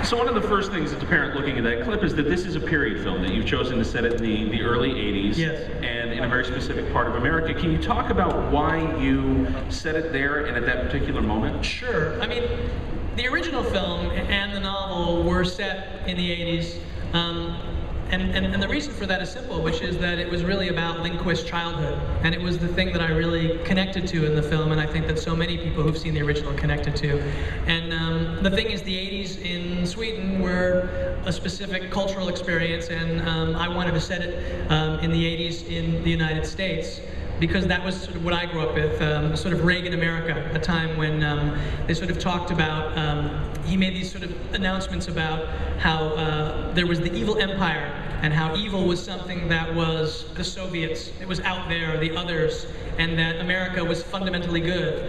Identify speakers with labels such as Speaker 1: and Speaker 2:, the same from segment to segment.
Speaker 1: So one of the first things that's apparent looking at that clip is that this is a period film, that you've chosen to set it in the early 80s.
Speaker 2: Yes.
Speaker 1: And in a very specific part of America. Can you talk about why you set it there and at that particular moment?
Speaker 2: Sure. I mean, the original film and the novel were set in the 80s. And the reason for that is simple, which is that it was really about Lindquist's childhood. And it was the thing that I really connected to in the film, and I think that so many people who've seen the original connected to. And the thing is, the 80s in Sweden were a specific cultural experience, and I wanted to set it in the 80s in the United States, because that was sort of what I grew up with, sort of Reagan America, a time when they sort of talked about, he made these sort of announcements about how there was the evil empire, and how evil was something that was the Soviets, it was out there, the others, and that America was fundamentally good.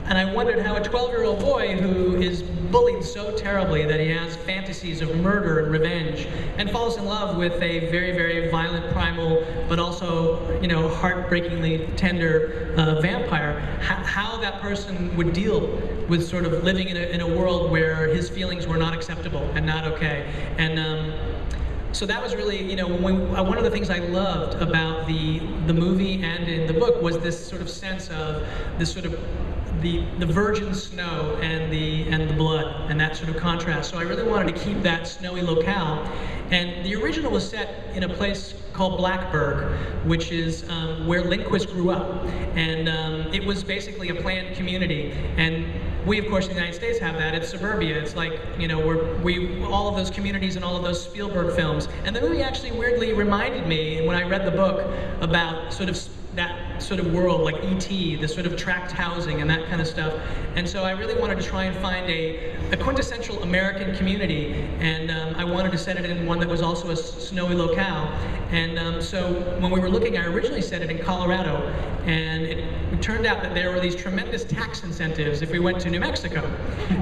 Speaker 2: And I wondered how a 12-year-old boy who is bullied so terribly that he has fantasies of murder and revenge and falls in love with a very, very violent, primal, but also, you know, heartbreakingly tender vampire, how that person would deal with sort of living in a world where his feelings were not acceptable and not okay. And so that was really, you know, one of the things I loved about the movie and in the book was this sort of sense of this sort of the virgin snow and the blood, and that sort of contrast. So I really wanted to keep that snowy locale. And the original was set in a place called Blackburg, which is where Lindquist grew up. And it was basically a planned community. And we, of course, in the United States have that. It's suburbia. It's like, you know, all of those communities and all of those Spielberg films. And the movie actually weirdly reminded me, when I read the book, about sort of that sort of world, like E.T., the sort of tract housing and that kind of stuff. And so I really wanted to try and find a quintessential American community, and I wanted to set it in one that was also a snowy locale. And so when we were looking, I originally set it in Colorado, and it turned out that there were these tremendous tax incentives if we went to New Mexico.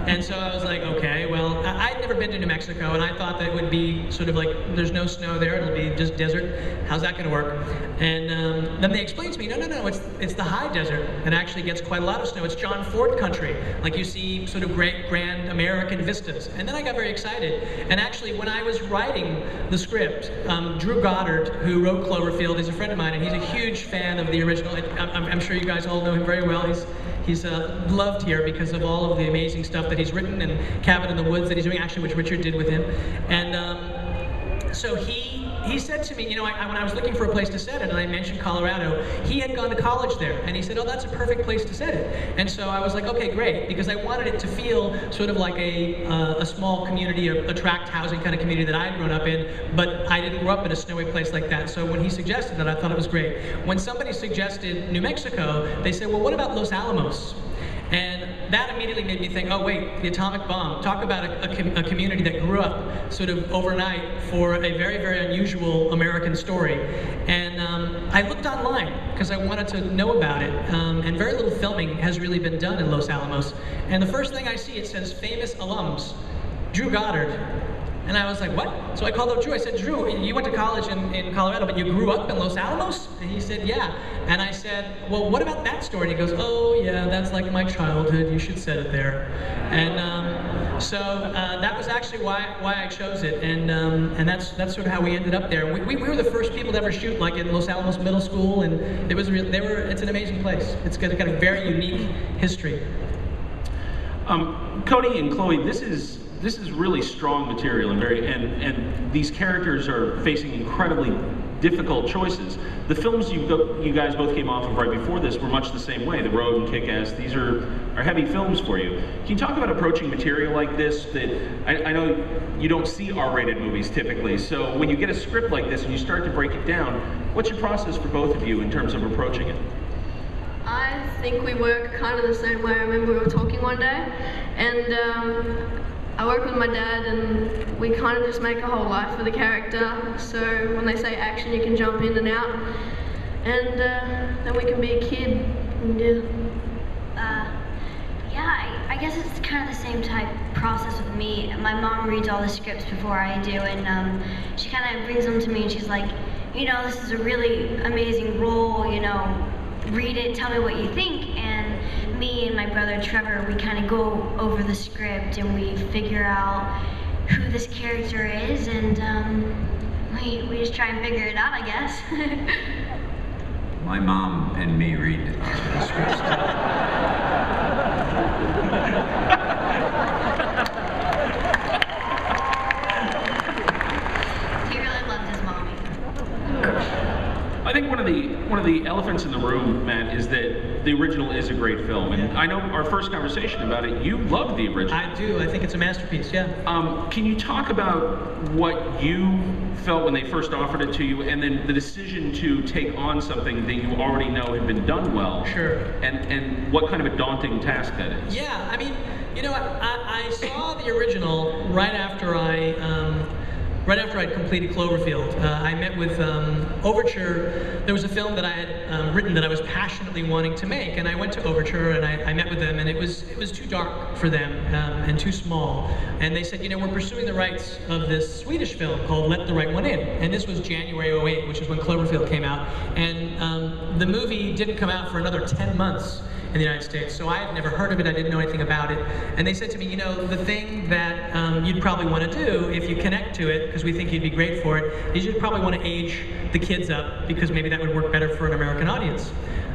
Speaker 2: And so I was like, okay, well, I'd never been to New Mexico, and I thought that it would be sort of like, there's no snow there, it'll be just desert. How's that gonna work? And then they explained to me, no, it's the high desert. It actually gets quite a lot of snow. It's John Ford country. Like, you see sort of great, grand American vistas. And then I got very excited. And actually, when I was writing the script, Drew Goddard, who wrote Cloverfield, is a friend of mine, and he's a huge fan of the original. I'm sure you guys all know him very well. He's loved here because of all of the amazing stuff that he's written, and Cabin in the Woods that he's doing, actually, which Richard did with him. And so he said to me, you know, when I was looking for a place to set it, and I mentioned Colorado, he had gone to college there, and he said, oh, that's a perfect place to set it. And so I was like, okay, great, because I wanted it to feel sort of like a small community, a tract housing kind of community that I had grown up in, but I didn't grow up in a snowy place like that. So when he suggested that, I thought it was great. When somebody suggested New Mexico, they said, well, what about Los Alamos? And that immediately made me think, oh wait, the atomic bomb. Talk about a community that grew up sort of overnight for a very, very unusual American story. And I looked online because I wanted to know about it. And very little filming has really been done in Los Alamos. And the first thing I see, it says famous alums, Drew Goddard. And I was like, what? So I called up Drew. I said, Drew, you went to college in Colorado, but you grew up in Los Alamos? And he said, yeah. And I said, well, what about that story? And he goes, oh, yeah, that's like my childhood. You should set it there. And so that was actually why I chose it. And that's sort of how we ended up there. We were the first people to ever shoot like in Los Alamos Middle School, and it was it's an amazing place. It's got a very unique history.
Speaker 1: Kodi and Chloe, this is really strong material, and these characters are facing incredibly difficult choices. The films you guys both came off of right before this were much the same way. The Road and Kick-Ass, these are heavy films for you. Can you talk about approaching material like this that I know you don't see R-rated movies typically, so when you get a script like this and you start to break it down, what's your process for both of you in terms of approaching it?
Speaker 3: I think we work kind of the same way. I remember we were talking one day, and I work with my dad, and we kind of just make a whole life for the character. So when they say action, you can jump in and out, and then we can be a kid. And
Speaker 4: yeah, I guess it's kind of the same type process with me. My mom reads all the scripts before I do, and she kind of brings them to me, and she's like, you know, this is a really amazing role, you know, read it, tell me what you think. And me and my brother Trevor, we kind of go over the script and we figure out who this character is, and we just try and figure it out, I guess.
Speaker 5: My mom and me read the scripts.
Speaker 4: He really loved his mommy.
Speaker 1: I think one of the elephants in the room, Matt, is that the original is a great film, and I know our first conversation about it, you loved the original.
Speaker 2: I do. I think it's a masterpiece. Yeah.
Speaker 1: Can you talk about what you felt when they first offered it to you, and then the decision to take on something that you already know had been done well?
Speaker 2: Sure.
Speaker 1: And what kind of a daunting task that is?
Speaker 2: Yeah. I mean, you know, I saw the original right after I'd completed Cloverfield. I met with Overture. There was a film that I had written that I was passionately wanting to make, and I went to Overture and I met with them, and it was too dark for them and too small. And they said, you know, we're pursuing the rights of this Swedish film called Let the Right One In. And this was January '08, which is when Cloverfield came out. And the movie didn't come out for another 10 months in the United States. So I had never heard of it, I didn't know anything about it. And they said to me, you know, the thing that you'd probably want to do if you connect to it, because we think you'd be great for it, is you'd probably want to age the kids up, because maybe that would work better for an American audience.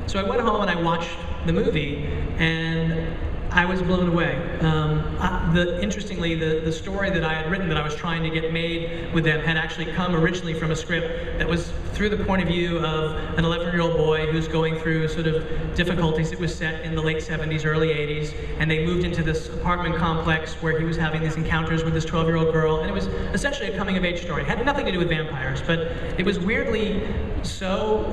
Speaker 2: So I went home and I watched the movie, and I was blown away. Interestingly, the story that I had written that I was trying to get made with them had actually come originally from a script that was through the point of view of an 11-year-old boy who's going through sort of difficulties. It was set in the late 70s, early 80s, and they moved into this apartment complex where he was having these encounters with this 12-year-old girl, and it was essentially a coming-of-age story. It had nothing to do with vampires, but it was weirdly so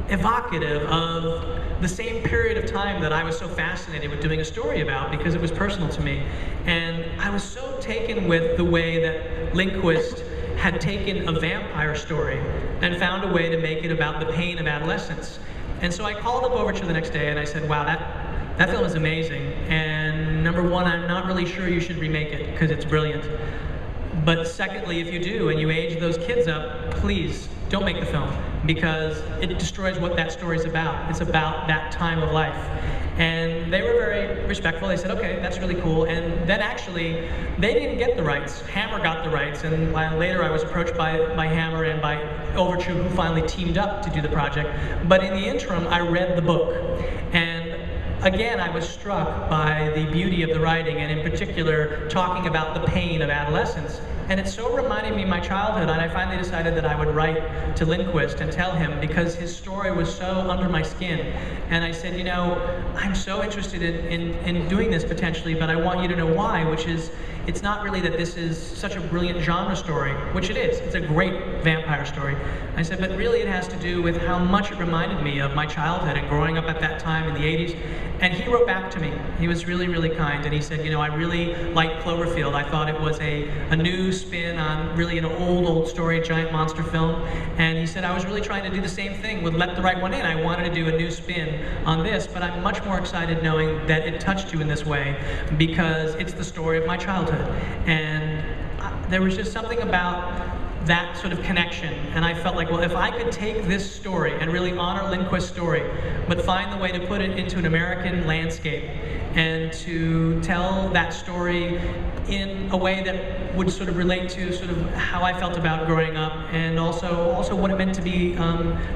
Speaker 2: evocative of the same period of time that I was so fascinated with doing a story about, because it was personal to me. And I was so taken with the way that Lindquist had taken a vampire story and found a way to make it about the pain of adolescence. And so I called up Overture the next day and I said, wow, that film is amazing. And number one, I'm not really sure you should remake it because it's brilliant. But secondly, if you do and you age those kids up, please don't make the film, because it destroys what that story's about. It's about that time of life. And they were very respectful. They said, okay, that's really cool. And then actually, they didn't get the rights. Hammer got the rights. And later I was approached by Hammer and by Overture, who finally teamed up to do the project. But in the interim, I read the book. And again, I was struck by the beauty of the writing, and in particular, talking about the pain of adolescence. And it so reminded me of my childhood, and I finally decided that I would write to Lindquist and tell him, because his story was so under my skin. And I said, you know, I'm so interested in doing this potentially, but I want you to know why, which is, it's not really that this is such a brilliant genre story, which it is. It's a great vampire story. I said, but really it has to do with how much it reminded me of my childhood and growing up at that time in the 80s. And he wrote back to me. He was really, really kind, and he said, you know, I really liked Cloverfield. I thought it was a new spin on really an old story, giant monster film. And he said, I was really trying to do the same thing with Let the Right One In. I wanted to do a new spin on this, but I'm much more excited knowing that it touched you in this way, because it's the story of my childhood. And there was just something about that sort of connection, and I felt like, well, if I could take this story and really honor Lindquist's story, but find the way to put it into an American landscape and to tell that story in a way that would sort of relate to sort of how I felt about growing up, and also what it meant to be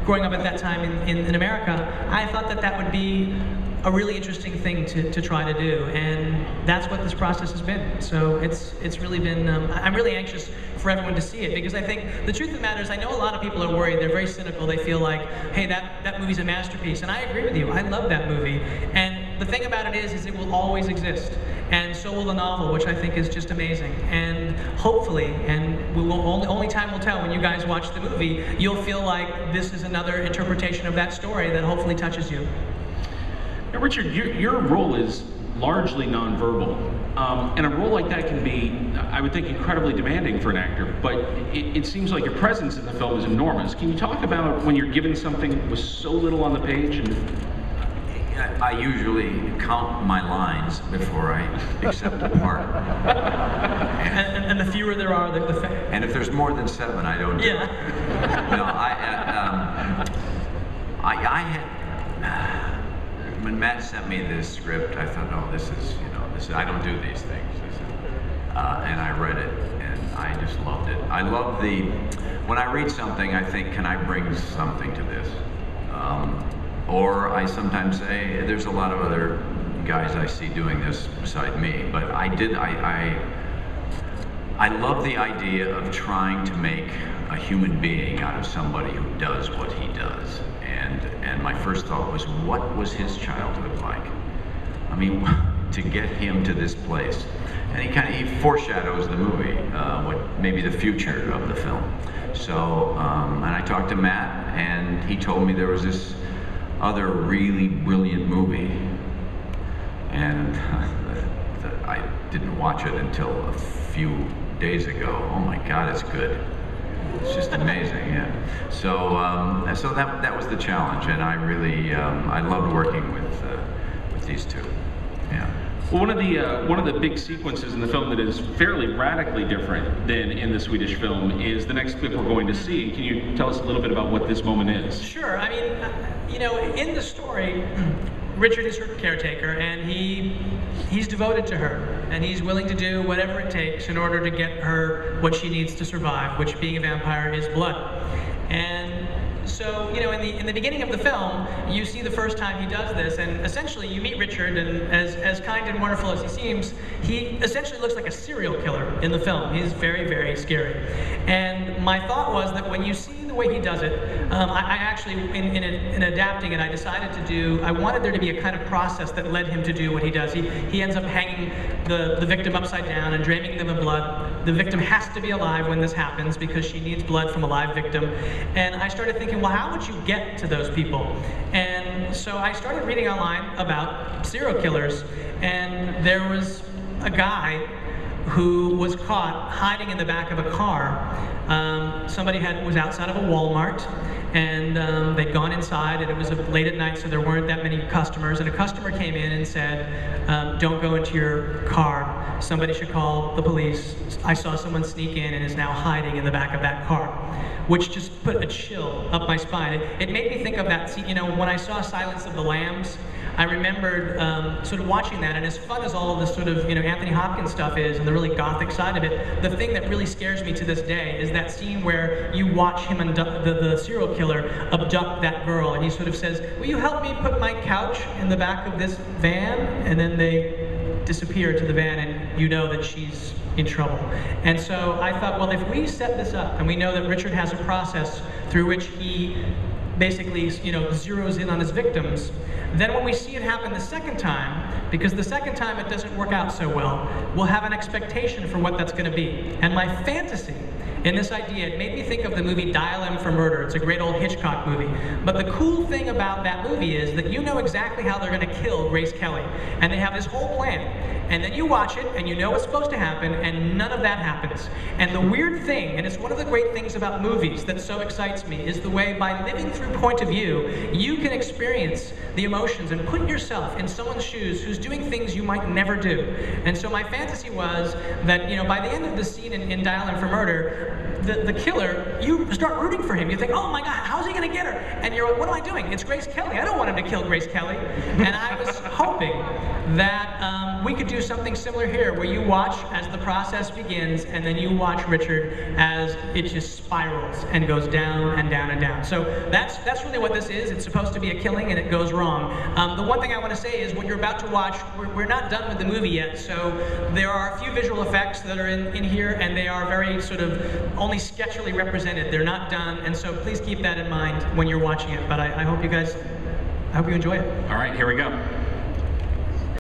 Speaker 2: growing up at that time in America, I thought that would be a really interesting thing to try to do, and that's what this process has been. So it's really been, I'm really anxious for everyone to see it, because I think the truth of the matter is, I know a lot of people are worried, they're very cynical, they feel like, hey, that movie's a masterpiece, and I agree with you, I love that movie, and the thing about it is it will always exist, and so will the novel, which I think is just amazing, and hopefully, and only time will tell when you guys watch the movie, you'll feel like this is another interpretation of that story that hopefully touches you.
Speaker 1: Now, Richard, your role is largely nonverbal, and a role like that can be, I would think, incredibly demanding for an actor, but it seems like your presence in the film is enormous. Can you talk about when you're given something with so little on the page?
Speaker 5: I usually count my lines before I accept a part.
Speaker 2: And the fewer there are, the
Speaker 5: and if there's more than 7, I don't do it. No, when Matt sent me this script, I thought, oh, this is, I don't do these things. And I read it, and I just loved it. I love when I read something, I think, can I bring something to this? Or I sometimes say, there's a lot of other guys I see doing this beside me, but I love the idea of trying to make a human being out of somebody who does what he does. And my first thought was, what was his childhood like? I mean, to get him to this place. And he foreshadows the movie, what maybe the future of the film. So, and I talked to Matt, and he told me there was this other really brilliant movie. And I didn't watch it until a few days ago. Oh my God, it's good. It's just amazing, yeah. So, so that was the challenge, and I really I loved working with these two. Yeah.
Speaker 1: Well, one of the big sequences in the film that is fairly radically different than in the Swedish film is the next clip we're going to see. Can you tell us a little bit about what this moment is?
Speaker 2: Sure. I mean, in the story, Richard is her caretaker, and he's devoted to her, and he's willing to do whatever it takes in order to get her what she needs to survive, which, being a vampire, is blood. And so, in the beginning of the film, you see the first time he does this, and essentially you meet Richard, and as kind and wonderful as he seems, he essentially looks like a serial killer in the film. He's very, very scary. And my thought was that when you see the way he does it, I actually, in adapting it, I wanted there to be a kind of process that led him to do what he does. He ends up hanging the victim upside down and draining them of blood. The victim has to be alive when this happens because she needs blood from a live victim. And I started thinking, well, how would you get to those people? And so I started reading online about serial killers, and there was a guy who was caught hiding in the back of a car. Somebody was outside of a Walmart, and they'd gone inside, and it was late at night, so there weren't that many customers, and a customer came in and said, don't go into your car. Somebody should call the police. I saw someone sneak in and is now hiding in the back of that car, which just put a chill up my spine. It made me think of that scene, when I saw Silence of the Lambs, I remembered sort of watching that, and as fun as all of this sort of, Anthony Hopkins stuff is, and the really gothic side of it, the thing that really scares me to this day is that scene where you watch him the serial killer abduct that girl, and he sort of says, will you help me put my couch in the back of this van? And then they disappear to the van, and you know that she's in trouble. And so I thought, well, if we set this up, and we know that Richard has a process through which he basically, zeroes in on his victims, then when we see it happen the second time, because the second time it doesn't work out so well, we'll have an expectation for what that's going to be. And my fantasy in this idea, it made me think of the movie Dial M for Murder. It's a great old Hitchcock movie. But the cool thing about that movie is that you know exactly how they're going to kill Grace Kelly. And they have this whole plan. And then you watch it, and you know what's supposed to happen, and none of that happens. And the weird thing, and it's one of the great things about movies that so excites me, is the way by living through point of view, you can experience the emotions and put yourself in someone's shoes who's doing things you might never do. And so my fantasy was that, by the end of the scene in Dial M for Murder, the killer, you start rooting for him. You think, oh my God, how's he going to get her? And you're like, what am I doing? It's Grace Kelly. I don't want him to kill Grace Kelly. And I was hoping that we could do something similar here, where you watch as the process begins, and then you watch Richard as it just spirals and goes down and down and down. So that's really what this is. It's supposed to be a killing, and it goes wrong. The one thing I want to say is what you're about to watch, we're not done with the movie yet, so there are a few visual effects that are in here, and they are very sort of only sketchily represented. They're not done, and so please keep that in mind when you're watching it. But I hope you enjoy it.
Speaker 1: All right, here we go.